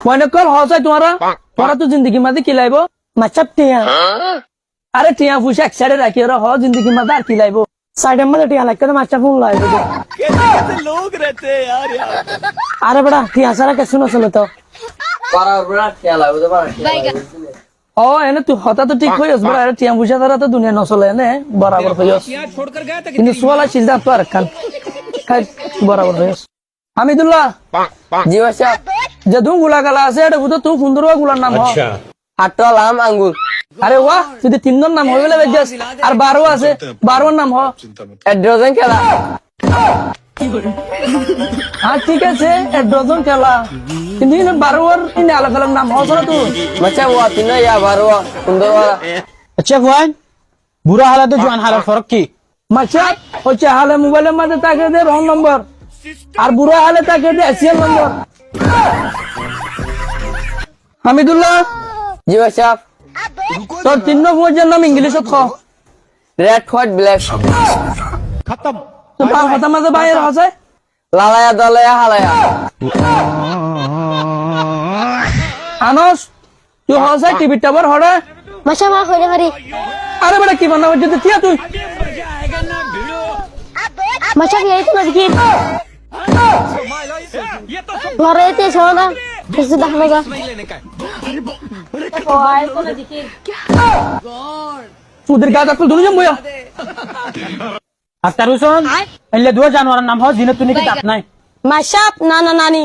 মনে কর হসাই তোরা তো জিন্দগি মাঝে কি লাইব মাছাপ টিয়া আরে টিয়া ফুসে এক সাইডে রাখি ওরা জিন্দগি মাঝে আর কি লাইব সাইডের মধ্যে টিয়া লাগবে মাছটা ফোন লাইব লোক রেতে আরে বড়া টিয়া সারা কে শুনো চলো তো পারার বড়া টিয়া লাগবে তো পারা ও এনে তুই হতা তো ঠিক হইস বড়া আরে টিয়া ফুসে তারা তো দুনিয়া নচলে এনে বরাবর হইস কিন্তু সোয়ালা চিন্তা তো আর কান বরাবর হইস হামিদুল্লাহ জি বাদশা যে ধুম গুলা গালা আছে এটা বুঝো তুই সুন্দর গুলার নাম হ আটল আম আঙ্গুর আরে বাহ যদি 3 জন নাম হয়ে গেলে বেজাস আর 12 আছে 12 নাম হ এক ডজন খেলা হ্যাঁ ঠিক আছে 1 ডজন খেলা কিন্তু 12 আর ইন আলাদা আলাদা নাম হ সরা তুই বাচ্চা ও তিন ইয়া বারো সুন্দর अच्छा फुआन बुरा हालत है जवान हालत फर्क की মাছা হচ্ছে হালে মোবাইলের মধ্যে তাকে দে রং নম্বর আর বুড়া হালে তাকে দে এসিএল নম্বর হামিদুল্লাহ জি বাদশা তোর 3 নম্বরের নাম ইংলিশত খ রেড হোয়াইট ব্ল্যাক खत्म তো পা কথা মাঝে বাইরে আছে লালায়া দলায়া হালায়া আনস তুই হসাই টিভি টাবার হড়ে মাশা মা হইরে হরি আরে বড় কি বানাবো যদি তিয়া তুই মাশা কি এইতো নাকি ঘরে এতে শোনা কিছু দেখামেগা ও আইতো নাকি তোদের গাছ আপনি দুজন বইয়া अख्तर हुसैन इल्ले दो जानवर नाम हो जिन्हें तूने किताब नहीं মাশাপ নানা নানি